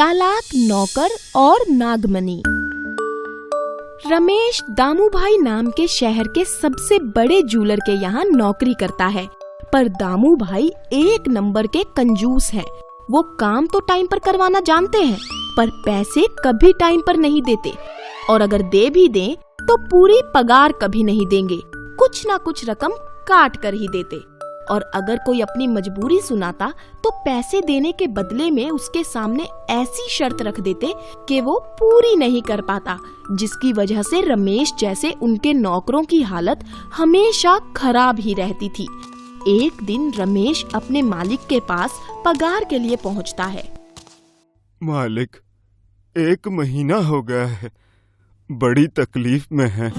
चालाक नौकर और नागमणि। रमेश दामू भाई नाम के शहर के सबसे बड़े जूलर के यहाँ नौकरी करता है, पर दामू भाई एक नंबर के कंजूस हैं। वो काम तो टाइम पर करवाना जानते हैं, पर पैसे कभी टाइम पर नहीं देते, और अगर दे भी दें तो पूरी पगार कभी नहीं देंगे, कुछ ना कुछ रकम काट कर ही देते। और अगर कोई अपनी मजबूरी सुनाता तो पैसे देने के बदले में उसके सामने ऐसी शर्त रख देते कि वो पूरी नहीं कर पाता, जिसकी वजह से रमेश जैसे उनके नौकरों की हालत हमेशा खराब ही रहती थी। एक दिन रमेश अपने मालिक के पास पगार के लिए पहुंचता है। मालिक, 1 महीना हो गया है, बड़ी तकलीफ में है।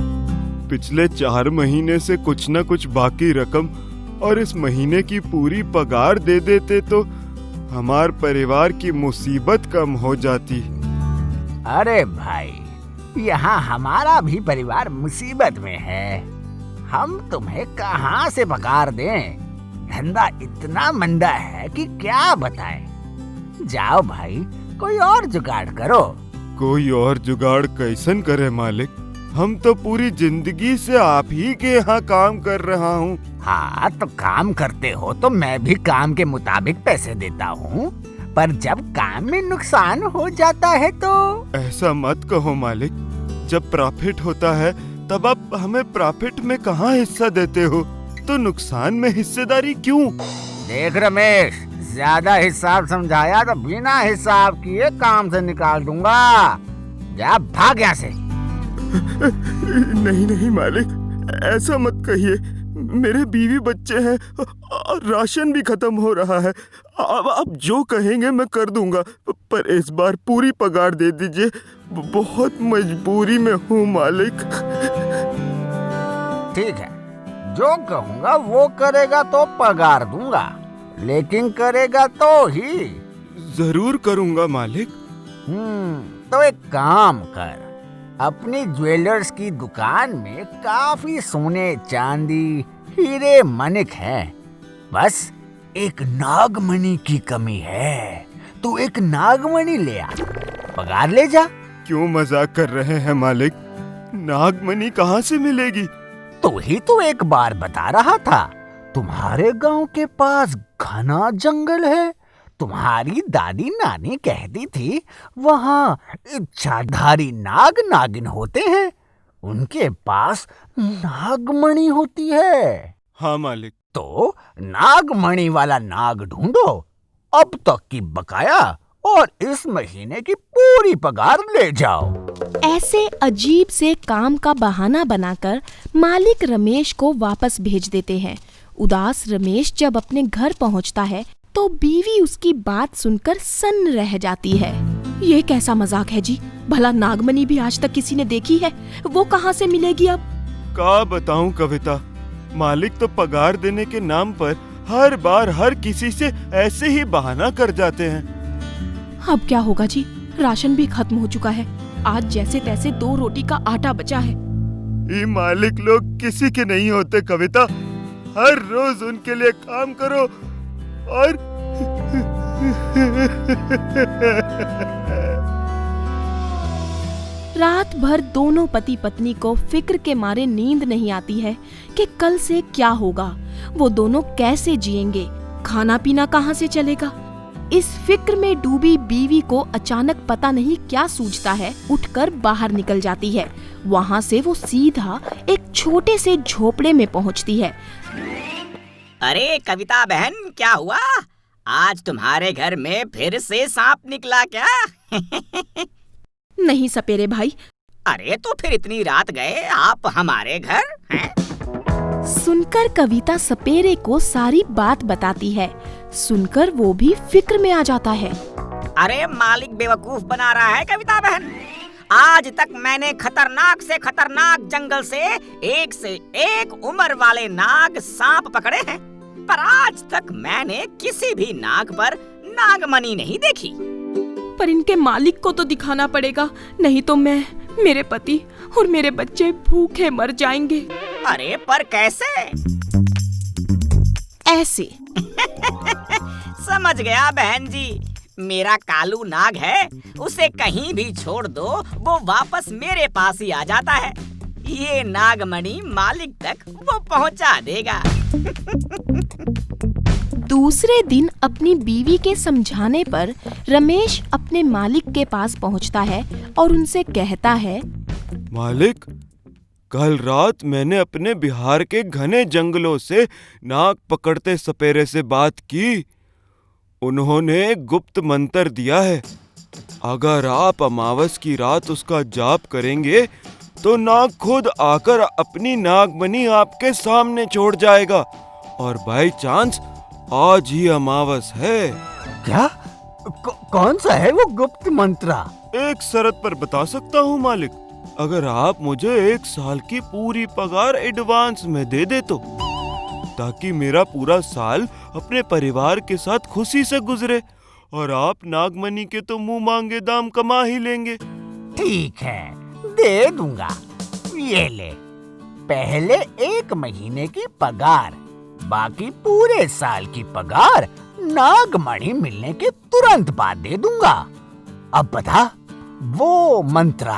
पिछले 4 महीने से कुछ न कुछ बाकी रकम और इस महीने की पूरी पगार दे देते तो हमार परिवार की मुसीबत कम हो जाती। अरे भाई, यहाँ हमारा भी परिवार मुसीबत में है। हम तुम्हें कहाँ से पगार दें? धंधा इतना मंदा है कि क्या बताएं। जाओ भाई, कोई और जुगाड़ करो। कोई और जुगाड़ कैसन करे मालिक? हम तो पूरी जिंदगी से आप ही के यहाँ काम कर रहा हूँ। हाँ, तो काम करते हो तो मैं भी काम के मुताबिक पैसे देता हूँ, पर जब काम में नुकसान हो जाता है तो? ऐसा मत कहो मालिक, जब प्रॉफिट होता है तब आप हमें प्रॉफिट में कहाँ हिस्सा देते हो, तो नुकसान में हिस्सेदारी क्यों? देख रमेश, ज्यादा हिसाब समझाया तो बिना हिसाब किए काम से निकाल दूंगा। जा भाग यहाँ से। नहीं नहीं मालिक, ऐसा मत कहिए। मेरे बीवी बच्चे हैं और राशन भी खत्म हो रहा है। अब आप जो कहेंगे मैं कर दूंगा, पर इस बार पूरी पगार दे दीजिए। बहुत मजबूरी में हूँ मालिक। ठीक है, जो कहूँगा वो करेगा तो पगार दूंगा, लेकिन करेगा तो ही। जरूर करूँगा मालिक। तो एक काम कर, अपनी ज्वेलर्स की दुकान में काफी सोने चांदी हीरे मणिक है, बस एक नागमणि की कमी है। तू एक नागमणि ले आ, पगार ले जा। क्यों मजाक कर रहे हैं मालिक? नागमणि कहाँ से मिलेगी? तू ही तो एक बार बता रहा था, तुम्हारे गांव के पास घना जंगल है। तुम्हारी दादी नानी कहती थी वहाँ इच्छाधारी नाग नागिन होते हैं, उनके पास नागमणि होती है। हाँ मालिक। तो नागमणि वाला नाग ढूंढो, अब तक की बकाया और इस महीने की पूरी पगार ले जाओ। ऐसे अजीब से काम का बहाना बनाकर मालिक रमेश को वापस भेज देते हैं। उदास रमेश जब अपने घर पहुंचता है तो बीवी उसकी बात सुनकर सन्न रह जाती है। ये कैसा मजाक है जी? भला नागमणि भी आज तक किसी ने देखी है? वो कहाँ से मिलेगी अब? क्या बताऊं कविता, मालिक तो पगार देने के नाम पर हर बार हर किसी से ऐसे ही बहाना कर जाते हैं। अब क्या होगा जी? राशन भी खत्म हो चुका है। आज जैसे तैसे 2 रोटी का आटा बचा है। ये मालिक लोग किसी के नहीं होते कविता। हर रोज उनके लिए काम करो और रात भर दोनों पति पत्नी को फिक्र के मारे नींद नहीं आती है कि कल से क्या होगा, वो दोनों कैसे जिएंगे, खाना पीना कहाँ से चलेगा। इस फिक्र में डूबी बीवी को अचानक पता नहीं क्या सूझता है, उठकर बाहर निकल जाती है। वहाँ से वो सीधा एक छोटे से झोपड़े में पहुँचती है। अरे कविता बहन, क्या हुआ? आज तुम्हारे घर में फिर से सांप निकला क्या? नहीं सपेरे भाई। अरे तो फिर इतनी रात गए आप हमारे घर हैं? सुनकर कविता सपेरे को सारी बात बताती है। सुनकर वो भी फिक्र में आ जाता है। अरे मालिक बेवकूफ बना रहा है कविता बहन। आज तक मैंने खतरनाक से खतरनाक जंगल से एक उम्र वाले नाग सांप पकड़े हैं, पर आज तक मैंने किसी भी नाग पर नागमणि नहीं देखी। पर इनके मालिक को तो दिखाना पड़ेगा, नहीं तो मैं, मेरे पति और मेरे बच्चे भूखे मर जाएंगे। अरे पर कैसे? ऐसे। समझ गया बहन जी, मेरा कालू नाग है, उसे कहीं भी छोड़ दो वो वापस मेरे पास ही आ जाता है। ये नागमणि मालिक तक वो पहुंचा देगा। दूसरे दिन अपनी बीवी के समझाने पर रमेश अपने मालिक के पास पहुंचता है और उनसे कहता है, मालिक, कल रात मैंने अपने बिहार के घने जंगलों से नाग पकड़ते सपेरे से बात की। उन्होंने एक गुप्त मंत्र दिया है। अगर आप अमावस की रात उसका जाप करेंगे तो नाग खुद आकर अपनी नागमणि आपके सामने छोड़ जाएगा। और बाय चांस आज ही अमावस है। क्या? कौन सा है वो गुप्त मंत्र? एक शर्त पर बता सकता हूँ मालिक, अगर आप मुझे 1 साल की पूरी पगार एडवांस में दे दे तो, ताकि मेरा पूरा साल अपने परिवार के साथ खुशी से गुजरे और आप नागमणि के तो मुंह मांगे दाम कमा ही लेंगे। ठीक है, दे दूंगा। ये ले, पहले 1 महीने की पगार, बाकी पूरे साल की पगार नागमणि मिलने के तुरंत बाद दे दूंगा। अब बता वो मंत्र।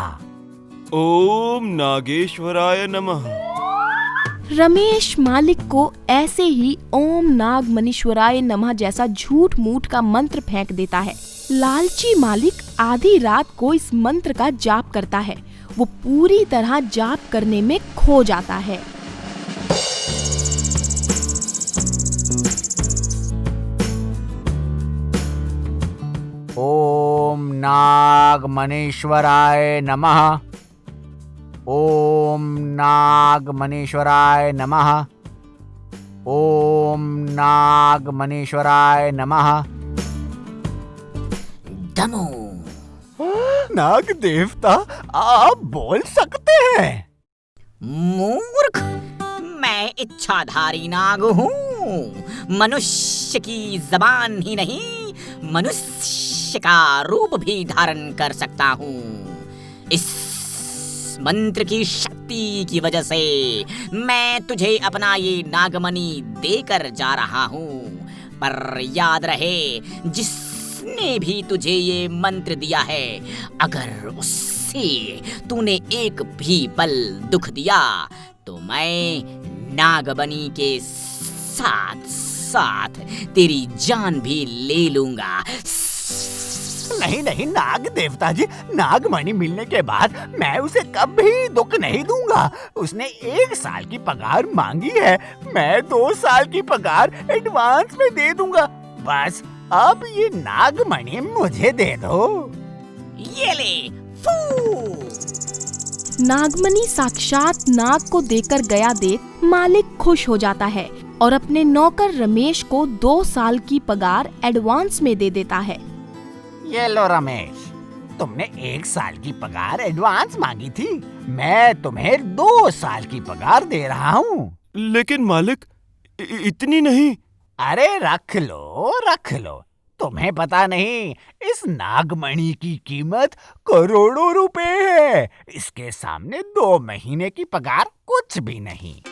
ओम नागेश्वराय नमः। रमेश मालिक को ऐसे ही ओम नागमणीश्वराय नमः जैसा झूठ मूठ का मंत्र फेंक देता है। लालची मालिक आधी रात को इस मंत्र का जाप करता है। वो पूरी तरह जाप करने में खो जाता है। ओम नागमणीश्वराय नमः। ओम नागमणीश्वराय नमः। ओम नागमणीश्वराय नमः। दमो, नाग देवता, आप बोल सकते हैं? मूर्ख, मैं इच्छाधारी नाग हूँ। मनुष्य की जबान ही नहीं, मनुष्य का रूप भी धारण कर सकता हूँ। इस मंत्र की शक्ति की वजह से मैं तुझे अपना ये नागमणि देकर जा रहा हूँ। पर याद रहे, जिसने भी तुझे ये मंत्र दिया है, अगर उससे तूने एक भी पल दुख दिया तो मैं नागमणि के साथ साथ तेरी जान भी ले लूंगा। नहीं नहीं नाग देवता जी, नागमणि मिलने के बाद मैं उसे कभी दुख नहीं दूंगा। उसने 1 साल की पगार मांगी है, मैं 2 साल की पगार एडवांस में दे दूंगा। बस अब ये नागमणि मुझे दे दो। ये ले, फू। नागमणि साक्षात नाग को देकर गया देख मालिक खुश हो जाता है और अपने नौकर रमेश को 2 साल की पगार एडवांस में दे देता है। ये लो रमेश, तुमने 1 साल की पगार एडवांस मांगी थी, मैं तुम्हें 2 साल की पगार दे रहा हूँ। लेकिन मालिक, इतनी नहीं। अरे रख लो, तुम्हें पता नहीं, इस नागमणि की कीमत करोड़ों रुपए है। इसके सामने 2 महीने की पगार कुछ भी नहीं।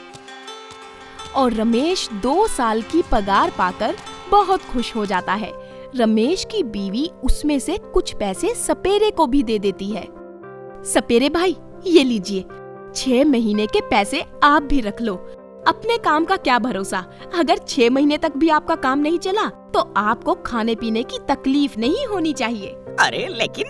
और रमेश 2 साल की पगार पाकर बहुत खुश हो जाता है। रमेश की बीवी उसमें से कुछ पैसे सपेरे को भी दे देती है। सपेरे भाई, ये लीजिए, 6 महीने के पैसे आप भी रख लो। अपने काम का क्या भरोसा, अगर 6 महीने तक भी आपका काम नहीं चला तो आपको खाने पीने की तकलीफ नहीं होनी चाहिए। अरे लेकिन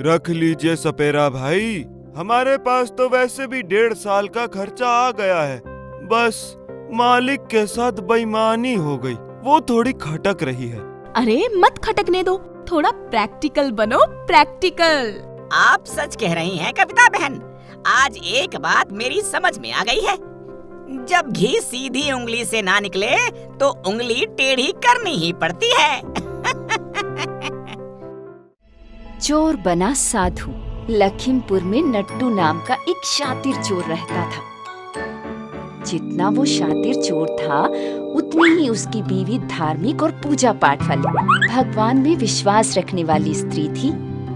रख लीजिए सपेरा भाई, हमारे पास तो वैसे भी 1.5 साल का खर्चा आ गया है। बस मालिक के साथ बेईमानी हो गई, वो थोड़ी खटक रही है। अरे मत खटकने दो, थोड़ा प्रैक्टिकल बनो, प्रैक्टिकल। आप सच कह रही हैं कविता बहन। आज एक बात मेरी समझ में आ गई है, जब घी सीधी उंगली से ना निकले तो उंगली टेढ़ी करनी ही पड़ती है। चोर बना साधु। लखीमपुर में नट्टू नाम का एक शातिर चोर रहता था। जितना वो शातिर चोर था, उतनी ही उसकी बीवी धार्मिक और पूजा पाठ वाली, भगवान में विश्वास रखने वाली स्त्री थी।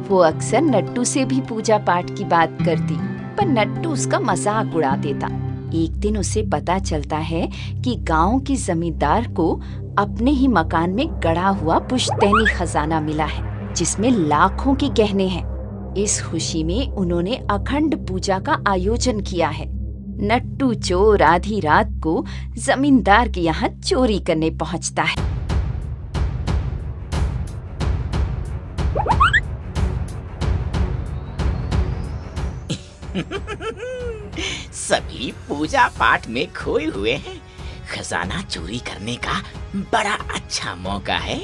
वो अक्सर नट्टू से भी पूजा पाठ की बात करती, पर नट्टू उसका मजाक उड़ा देता। एक दिन उसे पता चलता है कि गांव के जमींदार को अपने ही मकान में गड़ा हुआ पुश्तैनी खजाना मिला है जिसमें लाखों के गहने हैं। इस खुशी में उन्होंने अखंड पूजा का आयोजन किया है। नट्टू चोर आधी रात को जमींदार के यहाँ चोरी करने पहुँचता है। सभी पूजा पाठ में खोए हुए हैं। खजाना चोरी करने का बड़ा अच्छा मौका है।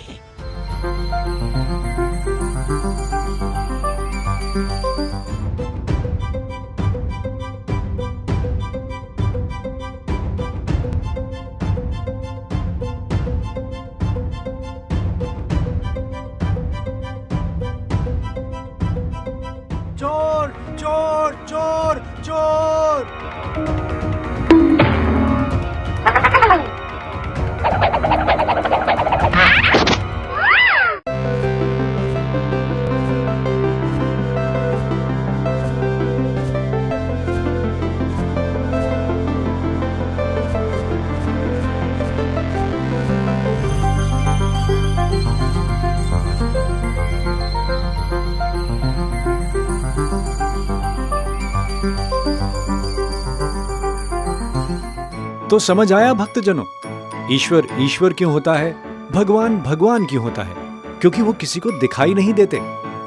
चोर चोर चोर चोर। तो समझ आया भक्तजनों, ईश्वर ईश्वर क्यों होता है, भगवान भगवान क्यों होता है? क्योंकि वो किसी को दिखाई नहीं देते।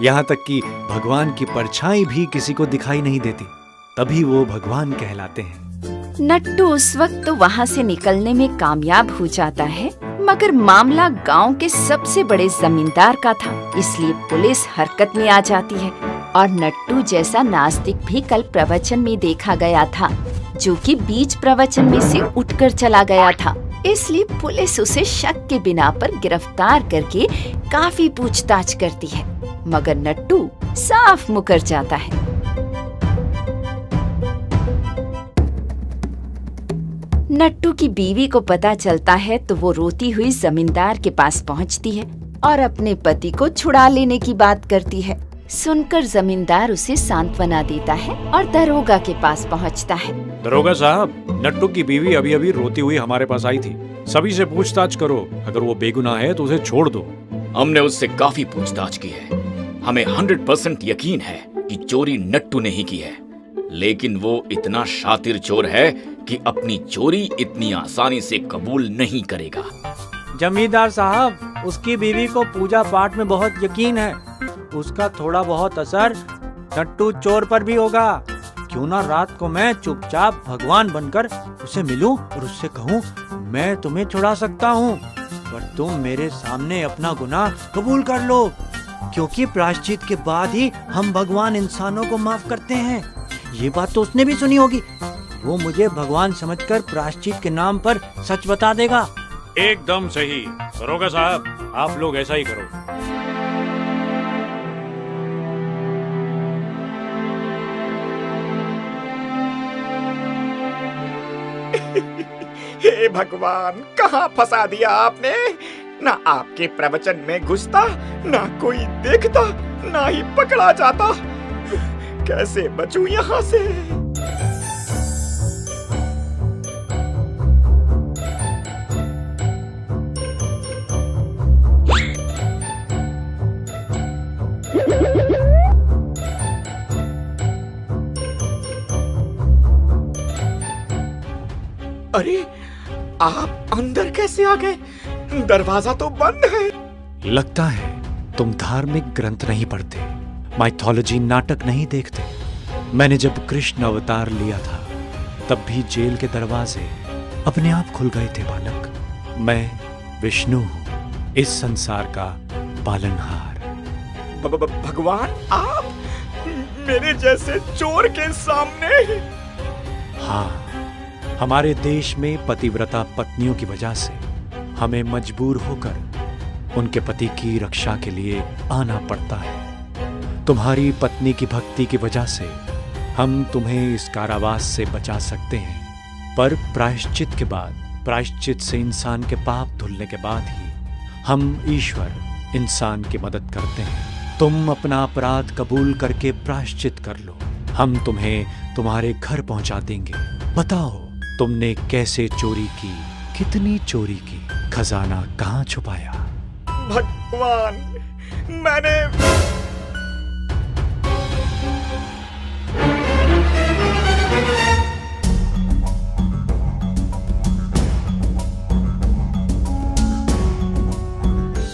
यहाँ तक कि भगवान की परछाई भी किसी को दिखाई नहीं देती, तभी वो भगवान कहलाते हैं। नट्टू उस वक्त तो वहाँ से निकलने में कामयाब हो जाता है, मगर मामला गांव के सबसे बड़े जमींदार का था, इसलिए पुलिस हरकत में आ जाती है। और नट्टू जैसा नास्तिक भी कल प्रवचन में देखा गया था, जो कि बीच प्रवचन में से उठकर चला गया था, इसलिए पुलिस उसे शक के बिना पर गिरफ्तार करके काफी पूछताछ करती है, मगर नट्टू साफ मुकर जाता है। नट्टू की बीवी को पता चलता है तो वो रोती हुई जमींदार के पास पहुंचती है और अपने पति को छुड़ा लेने की बात करती है। सुनकर जमींदार उसे सांत्वना देता है और दरोगा के पास पहुंचता है। दरोगा साहब, नट्टू की बीवी अभी अभी रोती हुई हमारे पास आई थी। सभी से पूछताछ करो, अगर वो बेगुनाह है तो उसे छोड़ दो। हमने उससे काफी पूछताछ की है। हमें 100% यकीन है कि चोरी नट्टू ने ही की है, लेकिन वो इतना शातिर चोर है कि अपनी चोरी इतनी आसानी से कबूल नहीं करेगा। जमींदार साहब, उसकी बीवी को पूजा पाठ में बहुत यकीन है। उसका थोड़ा बहुत असर नट्टू चोर पर भी होगा। क्यों ना रात को मैं चुपचाप भगवान बनकर उसे मिलूं और उससे कहूं, मैं तुम्हें छुड़ा सकता हूं, पर तुम मेरे सामने अपना गुनाह कबूल कर लो, क्योंकि प्रायश्चित के बाद ही हम भगवान इंसानों को माफ करते हैं। ये बात तो उसने भी सुनी होगी। वो मुझे भगवान समझकर प्रायश्चित के नाम पर सच बता देगा। एकदम सही दरोगा साहब, आप लोग ऐसा ही करो। हे भगवान, कहाँ फंसा दिया आपने? ना आपके प्रवचन में घुसता, ना कोई देखता, ना ही पकड़ा जाता। कैसे बचूं यहाँ से? अरे, आप अंदर कैसे आ गए? दरवाजा तो बंद है। लगता है तुम धार्मिक ग्रंथ नहीं पढ़ते, माइथोलॉजी नाटक नहीं देखते। मैंने जब कृष्ण अवतार लिया था तब भी जेल के दरवाजे अपने आप खुल गए थे बालक। मैं विष्णु हूँ, इस संसार का पालनहार। भगवान, आप मेरे जैसे चोर के सामने? हाँ, हमारे देश में पतिव्रता पत्नियों की वजह से हमें मजबूर होकर उनके पति की रक्षा के लिए आना पड़ता है। तुम्हारी पत्नी की भक्ति की वजह से हम तुम्हें इस कारावास से बचा सकते हैं, पर प्रायश्चित के बाद, प्रायश्चित से इंसान के पाप धुलने के बाद ही हम ईश्वर इंसान की मदद करते हैं। तुम अपना अपराध कबूल करके प्रायश्चित कर लो, हम तुम्हें तुम्हारे घर पहुंचा देंगे। बताओ, तुमने कैसे चोरी की, कितनी चोरी की? खजाना कहाँ छुपाया। भगवान, मैंने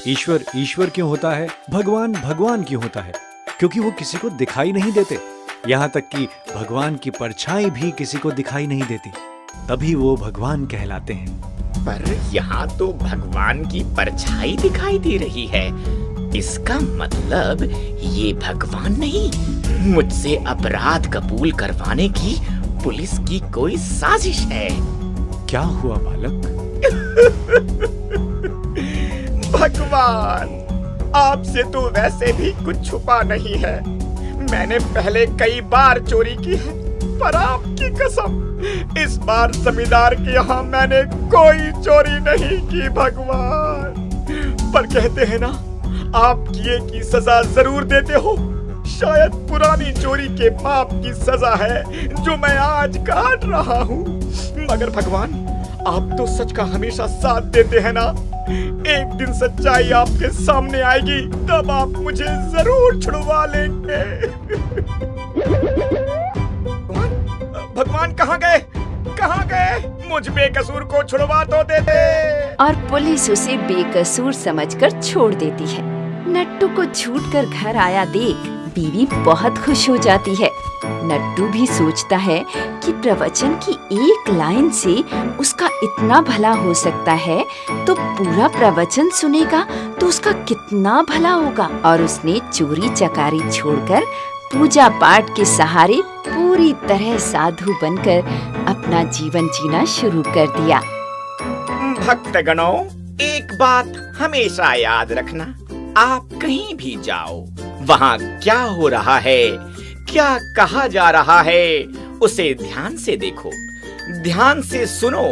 ईश्वर ईश्वर क्यों होता है, भगवान भगवान क्यों होता है? क्योंकि वो किसी को दिखाई नहीं देते। यहाँ तक कि भगवान की परछाई भी किसी को दिखाई नहीं देती, तभी वो भगवान कहलाते हैं। पर यहाँ तो भगवान की परछाई दिखाई दे रही है। इसका मतलब ये भगवान नहीं, मुझसे अपराध कबूल करवाने की पुलिस की कोई साजिश है। क्या हुआ बालक? भगवान, आपसे तो वैसे भी कुछ छुपा नहीं है। मैंने पहले कई बार चोरी की है, पर आपकी कसम, इस बार जमींदार के यहाँ मैंने कोई चोरी नहीं की भगवान। पर कहते हैं ना, आप किए की सजा जरूर देते हो। शायद पुरानी चोरी के पाप की सजा है जो मैं आज काट रहा हूँ। मगर भगवान, आप तो सच का हमेशा साथ देते हैं ना। एक दिन सच्चाई आपके सामने आएगी, तब आप मुझे जरूर छुड़वा लेंगे। भगवान कहाँ गए? कहाँ गए? मुझ बेकसूर को छुड़वा तो देते। और पुलिस उसे बेकसूर समझकर छोड़ देती है। नट्टू को छूटकर घर आया देख बीवी बहुत खुश हो जाती है। नट्टू भी सोचता है कि प्रवचन की एक लाइन से उसका इतना भला हो सकता है, तो पूरा प्रवचन सुनेगा तो उसका कितना भला होगा। और उसने चोरी चकारी छोड़कर पूजा पाठ के सहारे पूरी तरह साधु बनकर अपना जीवन जीना शुरू कर दिया। भक्तगणों, एक बात हमेशा याद रखना, आप कहीं भी जाओ, वहाँ क्या हो रहा है, क्या कहा जा रहा है, उसे ध्यान से देखो, ध्यान से सुनो।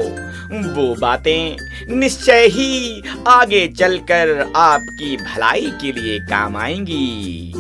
वो बातें निश्चय ही आगे चलकर आपकी भलाई के लिए काम आएंगी।